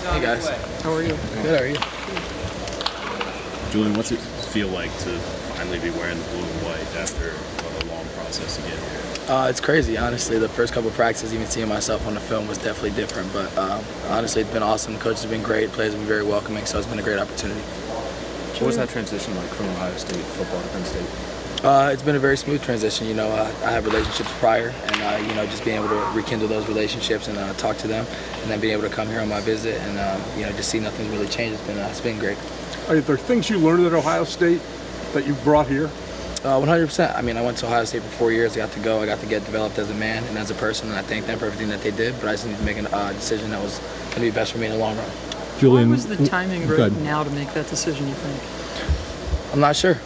Hey guys. How are you? Good, how are you? Julian, what's it feel like to finally be wearing the blue and white after a long process to get here? It's crazy, honestly. The first couple of practices, even seeing myself on the film was definitely different. But honestly, it's been awesome. The coach has been great. Players have been very welcoming, so it's been a great opportunity. What was that transition like from Ohio State football to Penn State? It's been a very smooth transition. You know, I have relationships prior, and you know, just being able to rekindle those relationships and talk to them, and then being able to come here on my visit and you know, just see nothing's really changed. It's been great. Are there things you learned at Ohio State that you brought here? 100%. I mean, I went to Ohio State for 4 years. I got to go. I got to get developed as a man and as a person, and I thank them for everything that they did. But I just need to make a decision that was going to be best for me in the long run. Julian, why was the timing right now to make that decision, you think? I'm not sure.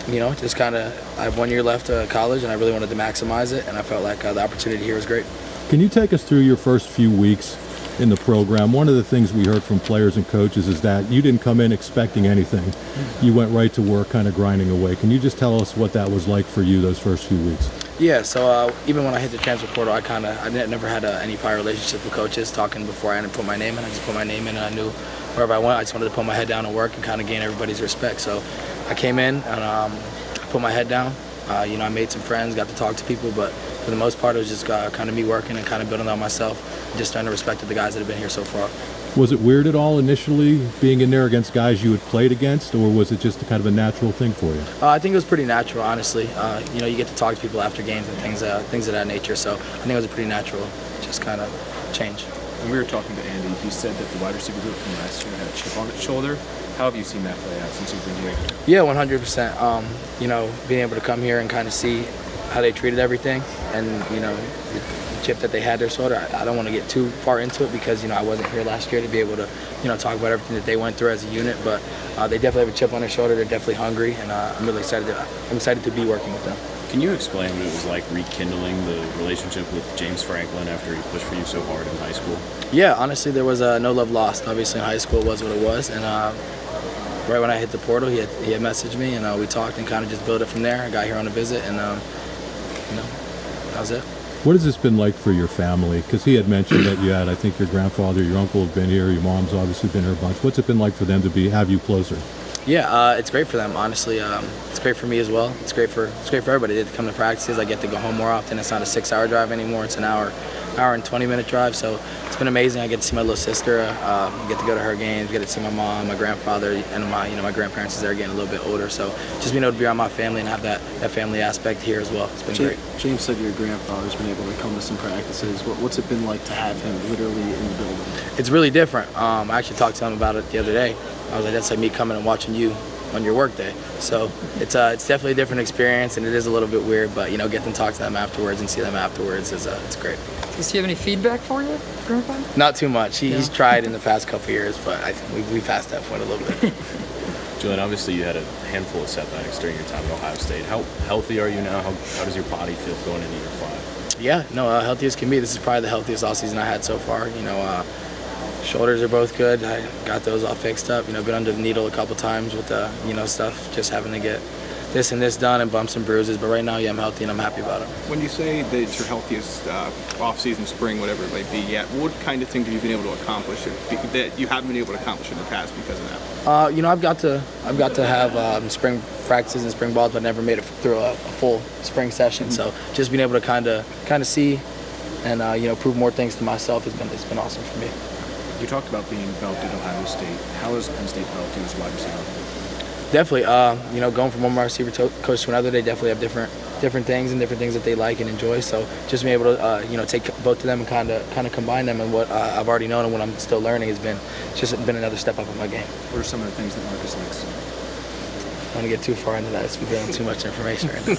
You know, just kind of, I have 1 year left of college, and I really wanted to maximize it, and I felt like the opportunity here was great. Can you take us through your first few weeks in the program? One of the things we heard from players and coaches is that you didn't come in expecting anything. You went right to work, kind of grinding away. Can you just tell us what that was like for you those first few weeks? Yeah, so even when I hit the transfer portal, I never had any prior relationship with coaches. Talking before I had to put my name in, I just put my name in, and I knew wherever I went, I just wanted to put my head down and work and kind of gain everybody's respect. So I came in and I put my head down. You know, I made some friends, got to talk to people, but for the most part, it was just kind of me working and kind of building on myself, and just trying to respect the guys that have been here so far. Was it weird at all initially being in there against guys you had played against, or was it just kind of a natural thing for you? I think it was pretty natural, honestly. You know, you get to talk to people after games and things of that nature, so I think it was a pretty natural, just kind of change. When we were talking to Andy, he said that the wide receiver group from last year had a chip on its shoulder. How have you seen that play out since you've been here? Yeah, 100%. You know, being able to come here and kind of see how they treated everything, and you know, the chip that they had their shoulder. I don't want to get too far into it because you know I wasn't here last year to be able to talk about everything that they went through as a unit. But they definitely have a chip on their shoulder. They're definitely hungry, and I'm really excited. I'm excited to be working with them. Can you explain what it was like rekindling the relationship with James Franklin after he pushed for you so hard in high school? Yeah, honestly, there was no love lost. Obviously, in high school, it was what it was, and right when I hit the portal, he had messaged me, and we talked and kind of just built it from there. I got here on a visit, and you know, that was it. What has this been like for your family? Because he had mentioned that you had, I think, your grandfather, your uncle have been here, your mom's obviously been here a bunch. What's it been like for them to have you closer? Yeah, it's great for them, honestly. It's great for me as well. It's great for everybody. They get to come to practices. I get to go home more often. It's not a 6-hour drive anymore. It's an hour and 20-minute drive. So it's been amazing. I get to see my little sister. Get to go to her games. Get to see my mom, my grandfather, and my grandparents is there getting a little bit older. So just being able to be around my family and have that family aspect here as well. It's been great. James said your grandfather's been able to come to some practices. What's it been like to have him literally in the building? It's really different. I actually talked to him about it the other day. I was like, that's like me coming and watching you on your work day. So it's definitely a different experience, and it is a little bit weird, but you know, get to talk to them afterwards and see them afterwards is it's great. Does he have any feedback for you, Grandpa? Not too much. He's tried in the past couple years, but I think we passed that point a little bit. Julian, obviously you had a handful of setbacks during your time at Ohio State. How healthy are you now? How does your body feel going into year 5? Yeah, no, healthy as can be. This is probably the healthiest offseason I had so far. You know, shoulders are both good. I got those all fixed up. You know, been under the needle a couple times with the stuff, just having to get this and this done and bumps and bruises. But right now, yeah, I'm healthy and I'm happy about it. When you say that it's your healthiest off-season, spring, whatever it might be, yet, what kind of things have you been able to accomplish that you haven't been able to accomplish in the past because of that? You know, I've got to have spring practices and spring balls, but I never made it through a full spring session. So just being able to kind of see and you know, prove more things to myself it's been awesome for me. You talked about being developed at Ohio State. How has Penn State developed you as a wide receiver? Definitely, you know, going from one wide receiver coach to another, they definitely have different things and different things that they like and enjoy. So just being able to, you know, take both of them and kind of combine them, and what I've already known and what I'm still learning has been another step up in my game. What are some of the things that Marcus likes? I don't want to get too far into that. It's giving too much information right now.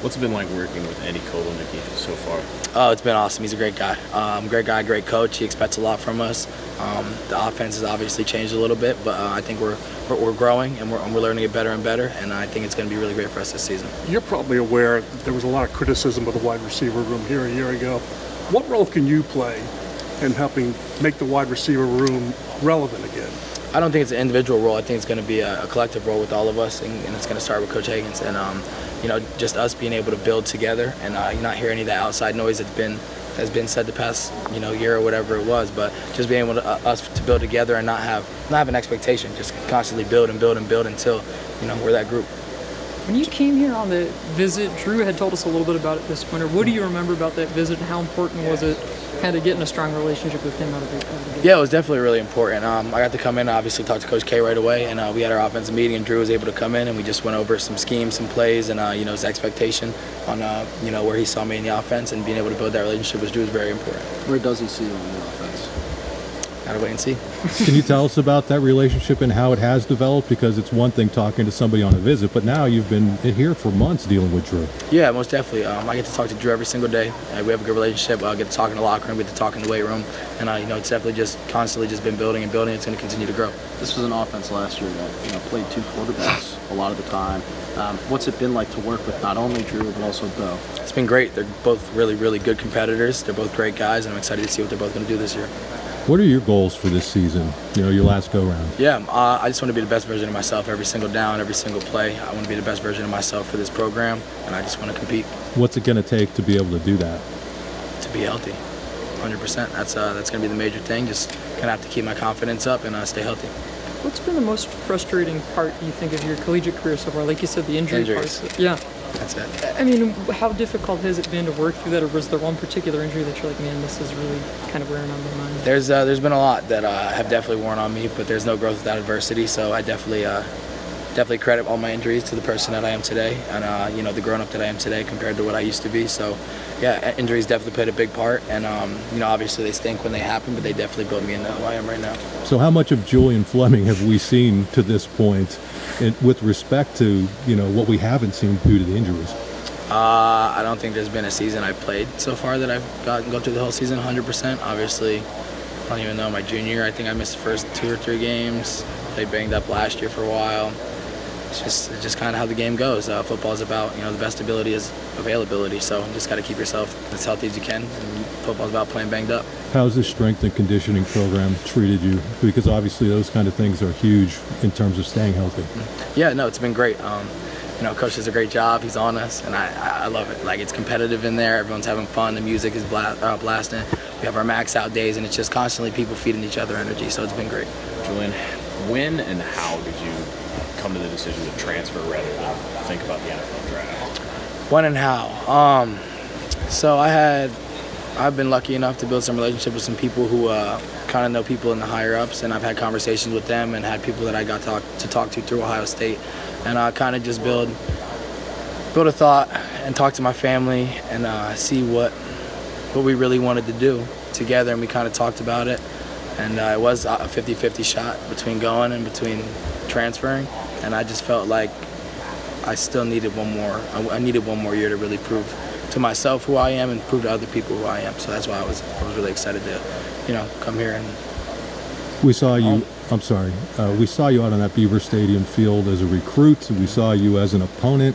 What's it been like working with Andy Kotelnicki so far? Oh, it's been awesome. He's a great guy. Great coach. He expects a lot from us. The offense has obviously changed a little bit, but I think we're growing and we're learning it better and better, and I think it's going to be really great for us this season. You're probably aware that there was a lot of criticism of the wide receiver room here a year ago. What role can you play in helping make the wide receiver room relevant again? I don't think it's an individual role. I think it's going to be a collective role with all of us, and it's going to start with Coach Higgins. And you know, just us being able to build together and you not hear any of that outside noise that's been has been said the past year or whatever it was. But just being able to us to build together and not have an expectation, just constantly build and build and build until we're that group. When you came here on the visit, Drew had told us a little bit about it this winter. What do you remember about that visit, and how important was it kind of getting a strong relationship with him out of the gate? Yeah, it was definitely really important. I got to come in and obviously talk to Coach K right away, and we had our offensive meeting, and Drew was able to come in, and we just went over some schemes, some plays, and his expectation on where he saw me in the offense, and being able to build that relationship with Drew is very important. Where does he see you on the offense? Gotta wait and see. Can you tell us about that relationship and how it has developed? Because it's one thing talking to somebody on a visit, but now you've been here for months dealing with Drew. Yeah, most definitely. I get to talk to Drew every single day. We have a good relationship. I get to talk in the locker room, get to talk in the weight room, and it's definitely just constantly just been building and building. It's going to continue to grow. This was an offense last year that played two quarterbacks a lot of the time. What's it been like to work with not only Drew but also Bo? It's been great. They're both really, really good competitors. They're both great guys, and I'm excited to see what they're both going to do this year. What are your goals for this season, your last go-round? Yeah, I just want to be the best version of myself every single down, every single play. I want to be the best version of myself for this program, and I just want to compete. What's it going to take to be able to do that? To be healthy, 100%. That's going to be the major thing. Just going to have to keep my confidence up and stay healthy. What's been the most frustrating part, you think, of your collegiate career so far? Like you said, the injuries. Part. Yeah. That's it. I mean, how difficult has it been to work through that, or was there one particular injury that you're like, man, this is really kind of wearing on my mind? There's been a lot that have definitely worn on me, but there's no growth without adversity. So I definitely credit all my injuries to the person that I am today, and the grown-up that I am today compared to what I used to be. So yeah, injuries definitely played a big part, and obviously they stink when they happen, but they definitely built me into who I am right now. So how much of Julian Fleming have we seen to this point, with respect to what we haven't seen due to the injuries? I don't think there's been a season I've played so far that I've go through the whole season 100%. Obviously, I don't even know, my junior year, I think I missed the first 2 or 3 games. Played banged up last year for a while. It's just kind of how the game goes. Football is about, the best ability is availability. So you just got to keep yourself as healthy as you can. And football is about playing banged up. How's the strength and conditioning program treated you? Because obviously those kind of things are huge in terms of staying healthy. Yeah, no, it's been great. Coach does a great job. He's on us, and I love it. Like, it's competitive in there. Everyone's having fun. The music is blasting. We have our max out days, and it's just constantly people feeding each other energy. So it's been great. Julian, when and how did you come to the decision to transfer rather than think about the NFL draft? When and how? So I've been lucky enough to build some relationship with some people who kind of know people in the higher ups, and I've had conversations with them and had people that I got to talk to through Ohio State, and I kind of just build a thought and talk to my family and see what we really wanted to do together, and we kind of talked about it, and it was a 50-50 shot between going and between transferring, and I just felt like I still needed one more. I needed one more year to really prove to myself who I am and prove to other people who I am. So that's why I was really excited to, come here. And we saw you. I'm sorry. We saw you out on that Beaver Stadium field as a recruit. We saw you as an opponent.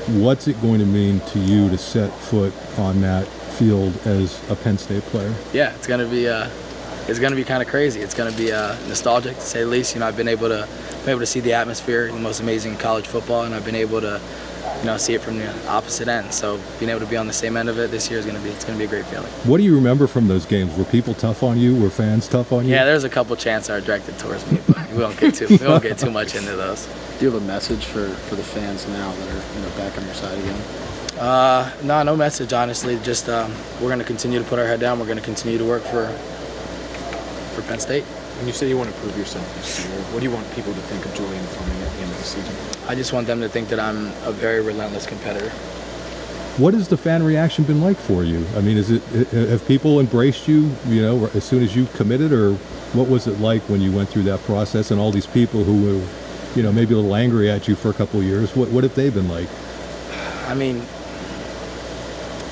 What's it going to mean to you to set foot on that field as a Penn State player? Yeah, it's gonna be kind of crazy. It's gonna be nostalgic, to say the least. I've been able to see the atmosphere, the most amazing college football, and I've been able to, see it from the opposite end. So being able to be on the same end of it this year is gonna be a great feeling. What do you remember from those games? Were people tough on you? Were fans tough on you? Yeah, there's a couple chants that are directed towards me, but we won't get too much into those. Do you have a message for the fans now that are back on your side again? No message, honestly. Just we're going to continue to put our head down. We're going to continue to work for Penn State. When you say you want to prove yourself this year, what do you want people to think of Julian Fleming at the end of the season? I just want them to think that I'm a very relentless competitor. What has the fan reaction been like for you? I mean, have people embraced you, as soon as you committed, or what was it like when you went through that process and all these people who were, maybe a little angry at you for a couple of years? What have they been like? I mean,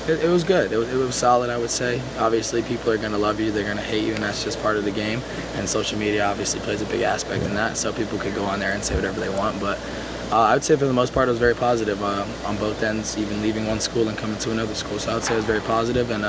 it was good. It was solid, I would say. Obviously, people are going to love you, they're going to hate you, and that's just part of the game. And social media obviously plays a big aspect in that, so people could go on there and say whatever they want. But I would say for the most part it was very positive on both ends, even leaving one school and coming to another school. So I would say it was very positive, and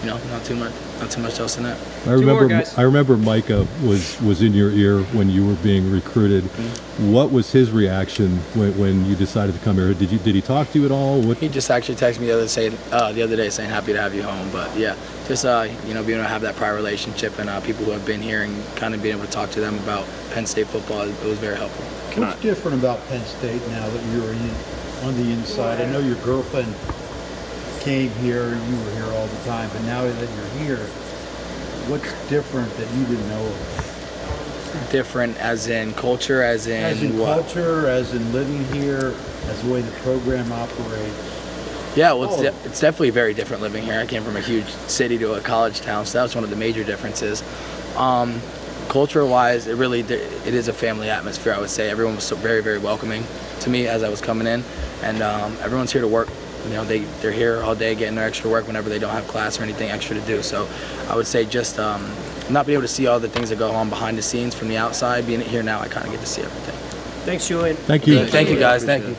not too much else in that. I remember Micah was in your ear when you were being recruited. Mm-hmm. What was his reaction when you decided to come here? Did he talk to you at all? He just actually texted me the other day saying happy to have you home. But yeah, just being able to have that prior relationship and people who have been here and kind of being able to talk to them about Penn State football, it was very helpful. What's different about Penn State now that you're on the inside? I know your girlfriend came here, you were here all the time, but now that you're here, what's different that you didn't know? Different as in culture, as in what? Culture, as in living here, as the way the program operates. Yeah, well, it's definitely very different living here. I came from a huge city to a college town, so that was one of the major differences. Culture-wise, it is a family atmosphere, I would say. Everyone was so very, very welcoming to me as I was coming in, and everyone's here to work. They're here all day getting their extra work whenever they don't have class or anything extra to do. So I would say just not being able to see all the things that go on behind the scenes from the outside, being here now, I kind of get to see everything. Thanks, Julian. Thank you. Thank you, guys. Thank you.